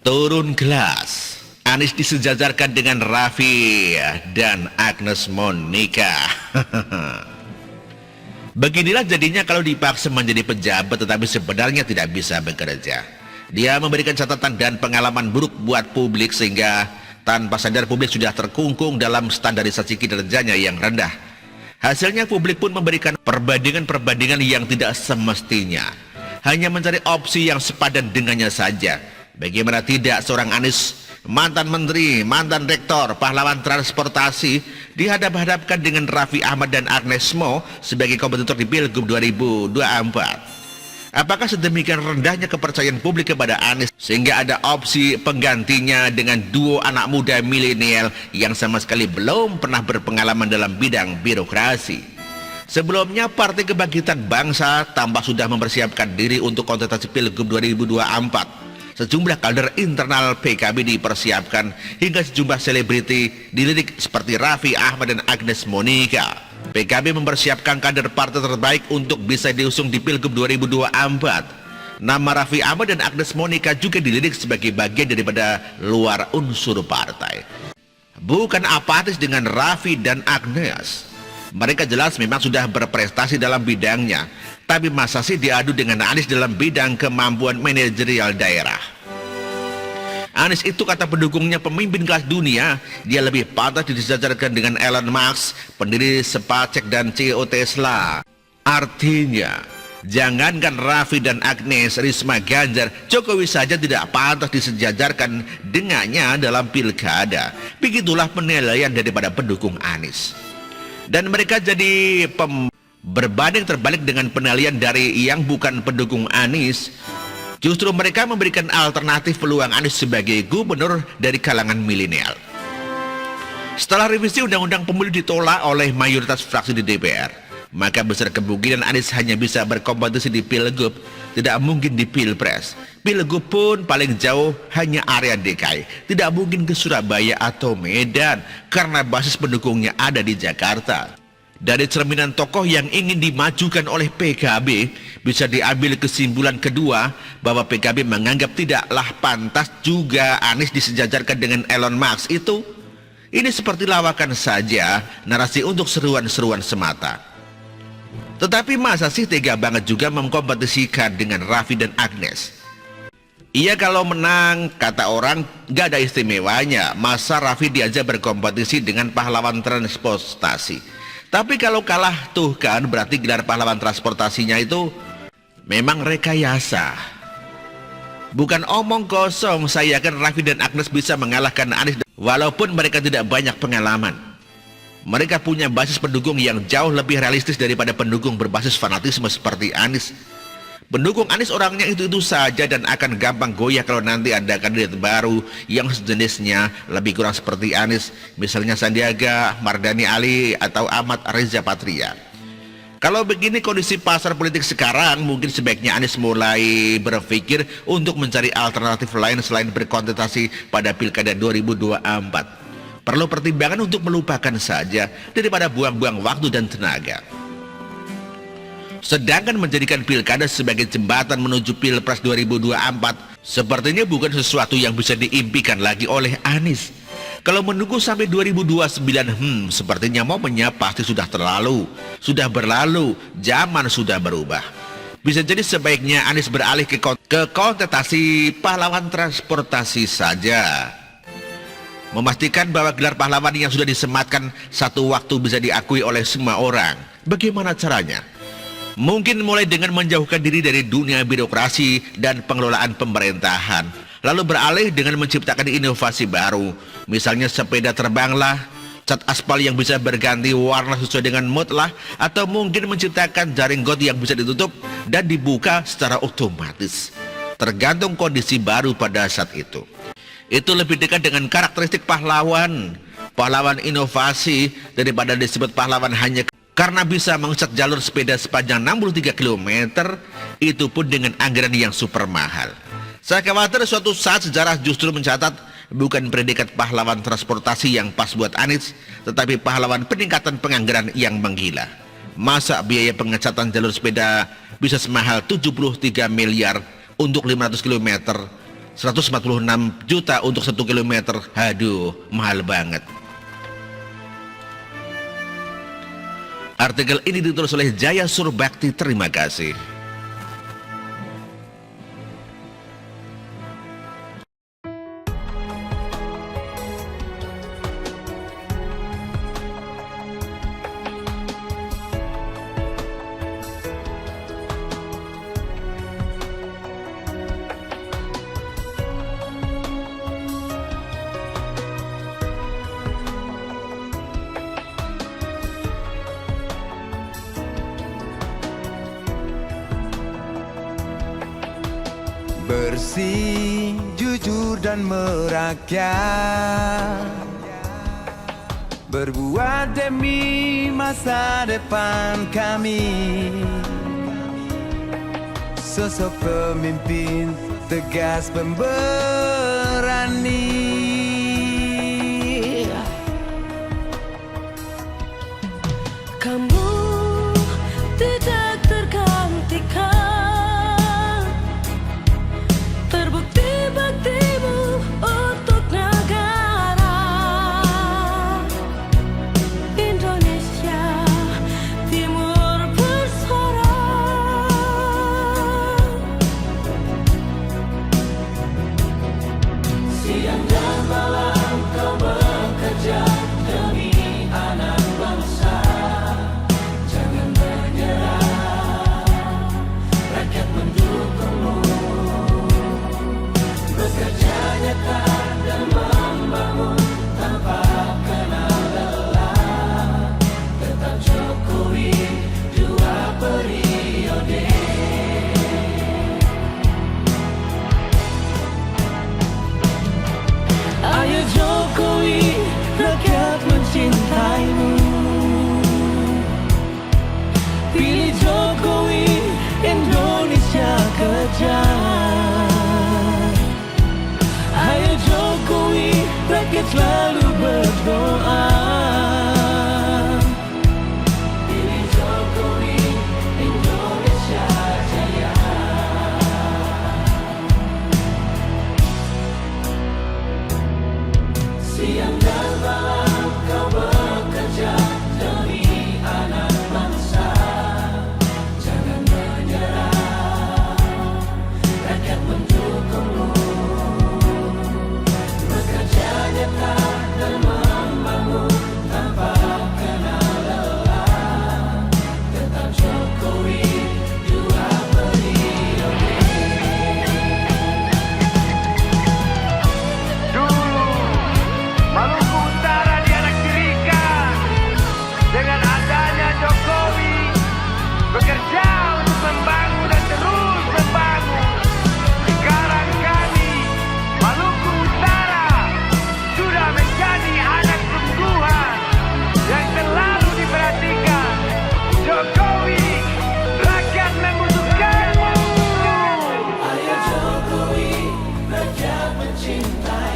Turun kelas. Anies disejajarkan dengan Raffi dan Agnes Monica. Beginilah jadinya kalau dipaksa menjadi pejabat tetapi sebenarnya tidak bisa bekerja. Dia memberikan catatan dan pengalaman buruk buat publik sehingga tanpa sadar publik sudah terkungkung dalam standarisasi kinerjanya yang rendah. Hasilnya publik pun memberikan perbandingan-perbandingan yang tidak semestinya. Hanya mencari opsi yang sepadan dengannya saja. Bagaimana tidak seorang Anies, mantan menteri, mantan rektor, pahlawan transportasi dihadap-hadapkan dengan Raffi Ahmad dan Agnes Mo sebagai kompetitor di Pilgub 2024. Apakah sedemikian rendahnya kepercayaan publik kepada Anies sehingga ada opsi penggantinya dengan duo anak muda milenial yang sama sekali belum pernah berpengalaman dalam bidang birokrasi? Sebelumnya Partai Kebangkitan Bangsa tampak sudah mempersiapkan diri untuk kontestasi Pilgub 2024. Sejumlah kader internal PKB dipersiapkan hingga sejumlah selebriti dilirik seperti Raffi Ahmad dan Agnes Monica. PKB mempersiapkan kader partai terbaik untuk bisa diusung di Pilgub 2024. Nama Raffi Ahmad dan Agnes Monica juga dilirik sebagai bagian daripada luar unsur partai. Bukan apatis dengan Raffi dan Agnes. Mereka jelas memang sudah berprestasi dalam bidangnya, tapi masa sih diadu dengan Anies dalam bidang kemampuan manajerial daerah? Anies itu kata pendukungnya pemimpin kelas dunia, dia lebih pantas disejajarkan dengan Elon Musk, pendiri SpaceX dan CEO Tesla. Artinya, jangankan Raffi dan Agnes, Risma, Ganjar, Jokowi saja tidak pantas disejajarkan dengannya dalam pilkada. Begitulah penilaian daripada pendukung Anies. Dan mereka jadi berbanding terbalik dengan penilaian dari yang bukan pendukung Anies. Justru mereka memberikan alternatif peluang Anies sebagai gubernur dari kalangan milenial. Setelah revisi Undang-Undang Pemilu ditolak oleh mayoritas fraksi di DPR, maka besar kemungkinan Anies hanya bisa berkompetisi di Pilgub, tidak mungkin di Pilpres. Pilgub pun paling jauh hanya area DKI, tidak mungkin ke Surabaya atau Medan karena basis pendukungnya ada di Jakarta. Dari cerminan tokoh yang ingin dimajukan oleh PKB, bisa diambil kesimpulan kedua bahwa PKB menganggap tidaklah pantas juga Anies disejajarkan dengan Elon Musk itu. Ini seperti lawakan saja, narasi untuk seruan-seruan semata. Tetapi masa sih tega banget juga mengkompetisikan dengan Raffi dan Agnes? Iya, kalau menang, kata orang, gak ada istimewanya. Masa Raffi diajak berkompetisi dengan pahlawan transportasi? Tapi kalau kalah tuh kan berarti gelar pahlawan transportasinya itu memang rekayasa. Bukan omong kosong, saya yakin Raffi dan Agnes bisa mengalahkan Anies walaupun mereka tidak banyak pengalaman. Mereka punya basis pendukung yang jauh lebih realistis daripada pendukung berbasis fanatisme seperti Anies. Pendukung Anies orangnya itu saja dan akan gampang goyah kalau nanti ada kandidat baru yang sejenisnya lebih kurang seperti Anies, misalnya Sandiaga, Mardhani Ali, atau Ahmad Riza Patria. Kalau begini kondisi pasar politik sekarang, mungkin sebaiknya Anies mulai berpikir untuk mencari alternatif lain selain berkontestasi pada Pilkada 2024. Perlu pertimbangan untuk melupakan saja daripada buang-buang waktu dan tenaga. Sedangkan menjadikan pilkada sebagai jembatan menuju Pilpres 2024 sepertinya bukan sesuatu yang bisa diimpikan lagi oleh Anies. Kalau menunggu sampai 2029, sepertinya momennya pasti sudah berlalu, zaman sudah berubah. Bisa jadi sebaiknya Anies beralih ke kontestasi pahlawan transportasi saja. Memastikan bahwa gelar pahlawan yang sudah disematkan satu waktu bisa diakui oleh semua orang. Bagaimana caranya? Mungkin mulai dengan menjauhkan diri dari dunia birokrasi dan pengelolaan pemerintahan, lalu beralih dengan menciptakan inovasi baru, misalnya sepeda terbang lah, cat aspal yang bisa berganti warna sesuai dengan mood lah, atau mungkin menciptakan jaring got yang bisa ditutup dan dibuka secara otomatis, tergantung kondisi baru pada saat itu. Itu lebih dekat dengan karakteristik pahlawan inovasi daripada disebut pahlawan hanya karena bisa mengecat jalur sepeda sepanjang 63 km, itu pun dengan anggaran yang super mahal. Saya khawatir suatu saat sejarah justru mencatat bukan predikat pahlawan transportasi yang pas buat Anies, tetapi pahlawan peningkatan penganggaran yang menggila. Masa biaya pengecatan jalur sepeda bisa semahal 73 miliar untuk 500 km, 146 juta untuk 1 kilometer. Aduh, mahal banget. Artikel ini ditulis oleh Jaya Surbakti. Terima kasih. Bersih, jujur dan merakyat, berbuat demi masa depan kami. Sosok pemimpin tegas pemberani. Kamu tidak tergantikan, terbukti baktimu untuk negara Indonesia Timur bersuara. Siang dan malam kau bekerja demi anak bangsa. Jangan menyerah, rakyat mendukungmu. Bekerja nyata dan membangun tanpa kenal lelah. Tetap Jokowi 2 periode. Ayo Jokowi, rakyat mencintaimu. Pilih Jokowi, Indonesia kejar. Ayo Jokowi, rakyat selalu berdoa. Pilih Jokowi, Indonesia jaya. Siang dan malam kau bekerja demi anak bangsa. Jangan menyerah, rakyat mendukungmu. Bekerja nyata dan membangun tanpa kenal lelah. Tetap Jokowi 2 periode. Dulu Maluku Utara dianaktirikan. Dengan adanya Jokowi bekerja untuk membangun dan terus membangun. Sekarang kami Maluku Utara sudah menjadi anak sungguhan yang selalu diperhatikan. Jokowi, rakyat membutuhkanmu. Ayo Jokowi, rakyat mencintai.